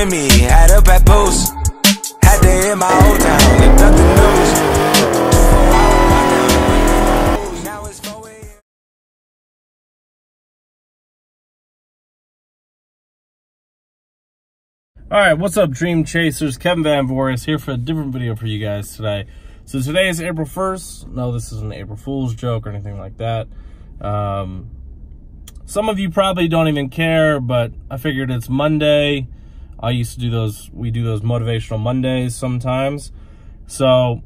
with me, had up at post. Had to hit my old town and duck the news. Now it's 4 a.m. Alright, what's up, Dream Chasers? Kevin Van Voris here for a different video for you guys today. So today is April 1st. No, this isn't an April Fool's joke or anything like that. Some of you probably don't even care, but I figured it's Monday. I used to do those, we do those motivational Mondays sometimes. So,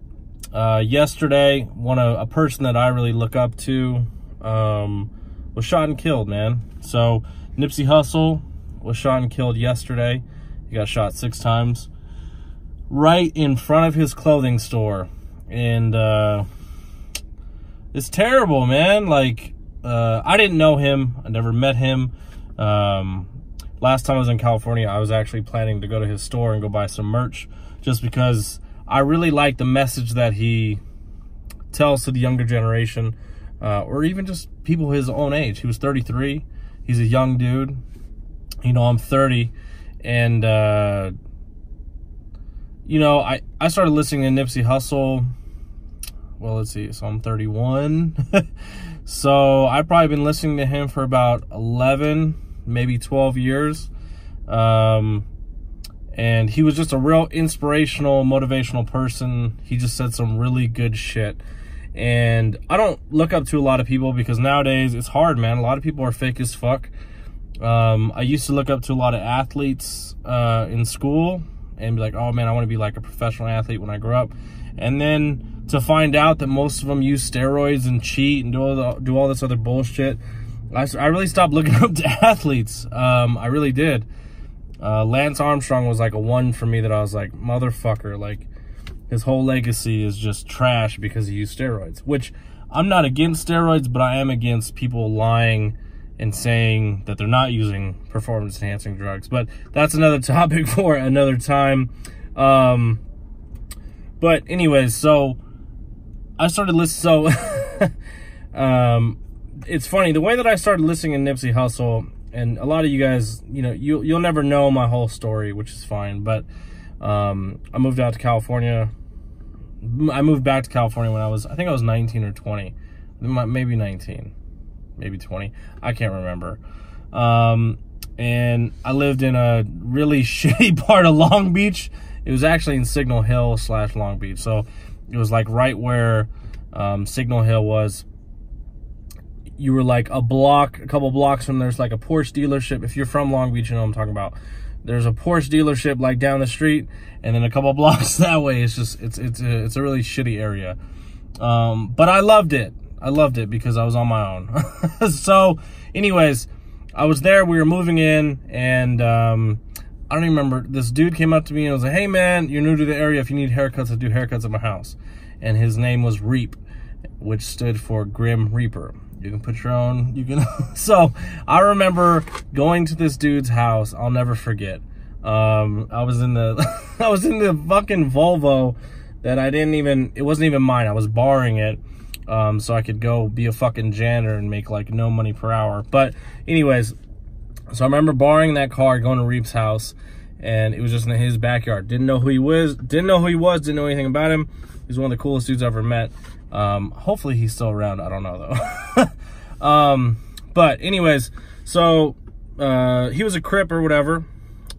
yesterday, a person that I really look up to, was shot and killed, man. So, Nipsey Hussle was shot and killed yesterday. He got shot 6 times right in front of his clothing store. And, it's terrible, man. Like, I didn't know him. I never met him. Last time I was in California, I was actually planning to go to his store and go buy some merch just because I really like the message that he tells to the younger generation, or even just people his own age. He was 33. He's a young dude. You know, I'm 30. And, you know, I started listening to Nipsey Hussle. Well, let's see. So I'm 31. So I've probably been listening to him for about 11, maybe 12 years. And he was just a real inspirational, motivational person. He just said some really good shit. And I don't look up to a lot of people because nowadays it's hard, man. A lot of people are fake as fuck. I used to look up to a lot of athletes in school and be like, oh man, I want to be like a professional athlete when I grow up. And then to find out that most of them use steroids and cheat and do all this other bullshit, I really stopped looking up to athletes. I really did. Lance Armstrong was like a one for me that I was like, motherfucker, like his whole legacy is just trash because he used steroids, which I'm not against steroids, but I am against people lying and saying that they're not using performance enhancing drugs. But that's another topic for another time. But anyways, so I started listening. So it's funny, the way that I started listening to Nipsey Hussle, and a lot of you guys, you know, you'll never know my whole story, which is fine. But I moved out to California. I moved back to California when I think I was 19 or 20, maybe 19. Maybe 20. I can't remember. And I lived in a really shitty part of Long Beach. It was actually in Signal Hill / Long Beach. So it was like right where Signal Hill was. You were like a couple blocks from there's like a Porsche dealership. If you're from Long Beach, you know what I'm talking about. There's a Porsche dealership like down the street, and then a couple blocks that way. It's just it's a really shitty area. But I loved it. I loved it because I was on my own. So, anyways, I was there. We were moving in, and I don't even remember. This dude came up to me and was like, "Hey, man, you're new to the area. If you need haircuts, I do haircuts at my house." And his name was Reap, which stood for Grim Reaper. You can put your own. You can. So I remember going to this dude's house. I'll never forget. I was in the fucking Volvo that I didn't even. It wasn't even mine. I was borrowing it. So I could go be a fucking janitor and make like no money per hour. But anyways, so I remember borrowing that car, going to Reap's house, and it was just in his backyard. Didn't know who he was, didn't know anything about him. He's one of the coolest dudes I've ever met. Hopefully he's still around. I don't know though. But anyways, so he was a Crip or whatever,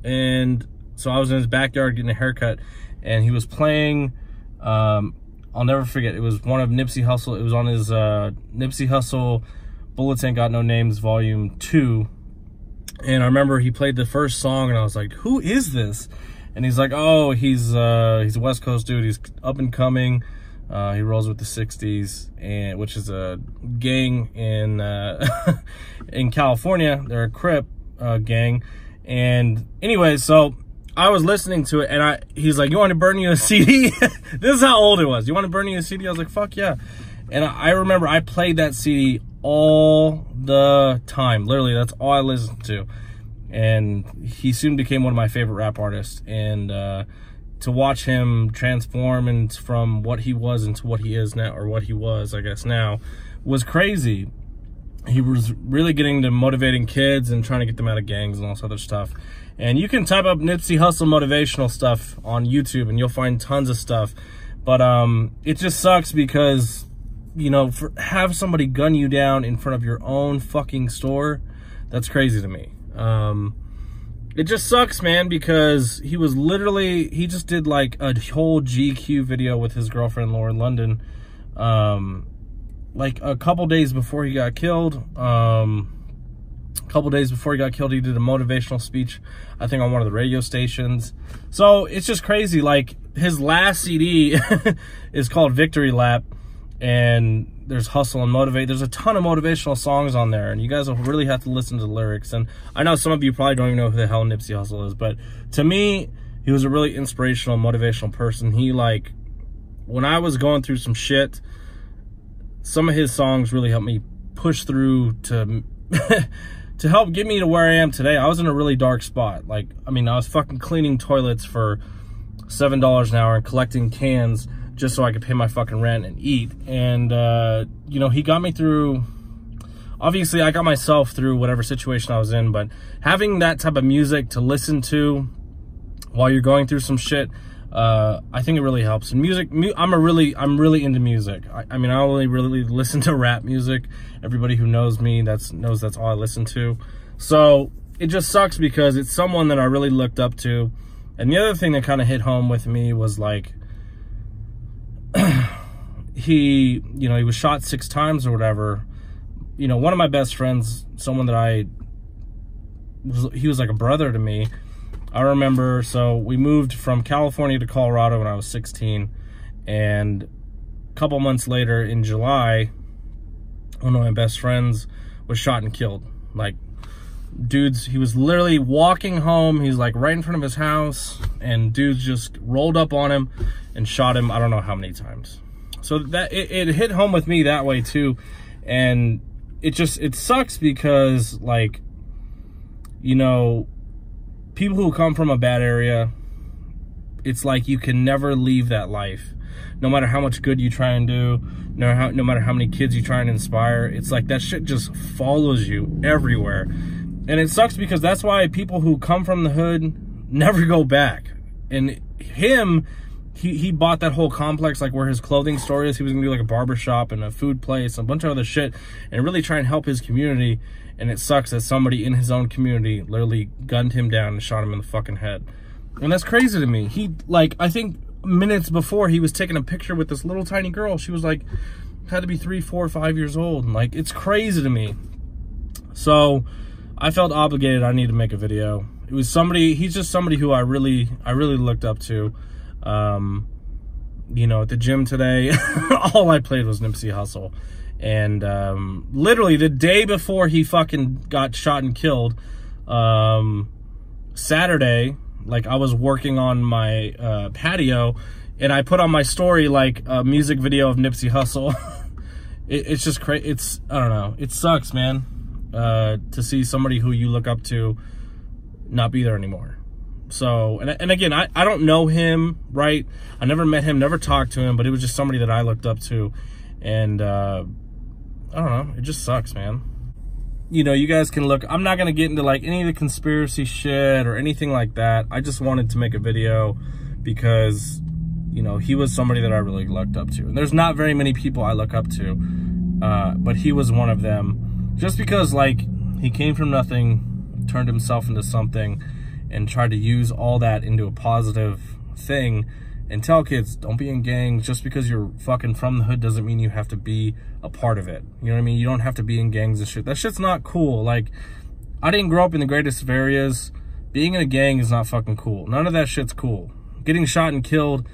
and so I was in his backyard getting a haircut, and he was playing I'll never forget. It was one of Nipsey Hussle. It was on his Nipsey Hussle Bullets Ain't Got No Names Volume 2. And I remember he played the first song, and I was like, who is this? And he's like, oh, he's a West Coast dude. He's up and coming. He rolls with the 60s, and which is a gang in in California. They're a Crip gang. And anyways, so I was listening to it, and he's like, you want to burn you a CD? This is how old it was. You want to burn you a CD? I was like, fuck yeah. And I remember I played that CD all the time. Literally, that's all I listened to. And he soon became one of my favorite rap artists. And to watch him transform from what he was into what he is now, or what he was, I guess now, was crazy. He was really getting into motivating kids and trying to get them out of gangs and all this other stuff. And you can type up Nipsey Hussle motivational stuff on YouTube and you'll find tons of stuff. But it just sucks because, you know, have somebody gun you down in front of your own fucking store, that's crazy to me. It just sucks, man, because he was literally, he just did like a whole GQ video with his girlfriend, Lauren London, like a couple days before he got killed. A couple days before he got killed, he did a motivational speech, I think on one of the radio stations. So it's just crazy. Like, his last CD is called Victory Lap, and there's Hustle and Motivate. There's a ton of motivational songs on there, and you guys will really have to listen to the lyrics. And I know some of you probably don't even know who the hell Nipsey Hussle is, but to me, he was a really inspirational, motivational person. He, like, when I was going through some shit, some of his songs really helped me push through to to help get me to where I am today. I was in a really dark spot. Like, I mean, I was fucking cleaning toilets for $7 an hour and collecting cans just so I could pay my fucking rent and eat. And, you know, he got me through, obviously I got myself through whatever situation I was in, but having that type of music to listen to while you're going through some shit, I think it really helps. And music, I'm really into music. I mean, I only really listen to rap music. Everybody who knows me, knows that's all I listen to. So it just sucks because it's someone that I really looked up to. And the other thing that kind of hit home with me was like, he was shot 6 times or whatever. You know, one of my best friends, someone that he was like a brother to me. I remember, so we moved from California to Colorado when I was 16, and a couple months later in July, one of my best friends was shot and killed. Like, dudes, he was literally walking home, he's like right in front of his house, and dudes just rolled up on him and shot him I don't know how many times. So that it hit home with me that way too. And it sucks because, like, you know, people who come from a bad area, it's like you can never leave that life. No matter how much good you try and do, no matter how many kids you try and inspire, it's like that shit just follows you everywhere. And it sucks because that's why people who come from the hood never go back. And him, he bought that whole complex, like where his clothing store is. He was gonna do like a barbershop and a food place, a bunch of other shit, and really try and help his community. And it sucks that somebody in his own community literally gunned him down and shot him in the fucking head. And that's crazy to me. He, like, I think minutes before, he was taking a picture with this little tiny girl. She was like, had to be 3, 4, 5 years old. And like, it's crazy to me. So I felt obligated. I need to make a video. It was somebody, he's just somebody who I really looked up to. You know, at the gym today, all I played was Nipsey Hussle. And literally the day before he fucking got shot and killed, Saturday, like, I was working on my patio, and I put on my story like a music video of Nipsey Hussle. It's just crazy. I don't know. It sucks, man, to see somebody who you look up to not be there anymore. So, and again, I don't know him, right? I never met him, never talked to him, but it was just somebody that I looked up to. And I don't know, it just sucks, man. You know, you guys can look, I'm not going to get into like any of the conspiracy shit or anything like that. I just wanted to make a video because, you know, he was somebody that I really looked up to. And there's not very many people I look up to, but he was one of them. Just because, like, he came from nothing, turned himself into something, and tried to use all that into a positive thing. And tell kids, don't be in gangs. Just because you're fucking from the hood doesn't mean you have to be a part of it. You know what I mean? You don't have to be in gangs and shit. That shit's not cool. Like, I didn't grow up in the greatest of areas. Being in a gang is not fucking cool. None of that shit's cool. Getting shot and killed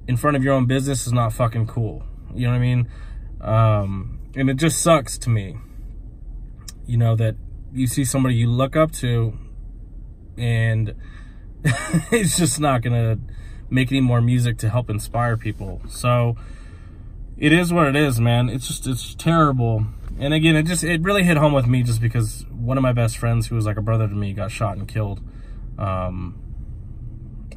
in front of your own business is not fucking cool. You know what I mean? And it just sucks to me, you know, that you see somebody you look up to and it's just not gonna make any more music to help inspire people. So it is what it is, man. It's terrible. And again, it really hit home with me just because one of my best friends, who was like a brother to me, got shot and killed. And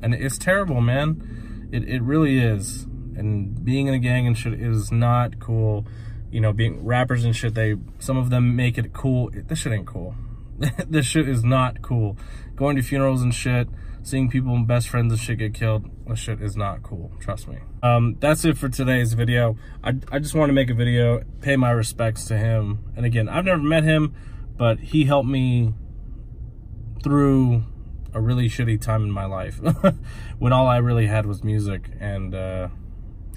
it's terrible, man. It really is. And being in a gang and shit is not cool. You know, being rappers and shit, some of them make it cool. This shit ain't cool. This shit is not cool. Going to funerals and shit, seeing people and best friends and shit get killed, this shit is not cool, trust me. That's it for today's video. I just want to make a video, pay my respects to him. And again, I've never met him, but he helped me through a really shitty time in my life when all I really had was music, and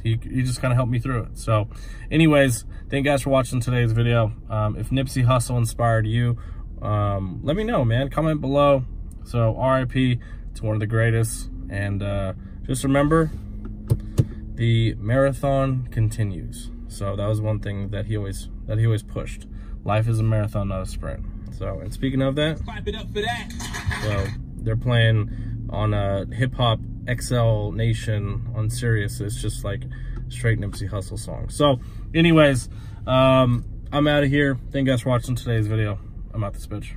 he just kind of helped me through it. So anyways, thank you guys for watching today's video. If Nipsey Hussle inspired you, let me know, man. Comment below. So RIP to one of the greatest, and just remember, the marathon continues. So that was one thing that he always pushed. Life is a marathon, not a sprint. So, and speaking of that, Pipe it up for that. so they're playing on Hip Hop XL Nation on Sirius. It's just like straight Nipsey Hussle song. So anyways, I'm out of here. Thank you guys for watching today's video. I'm out this bitch.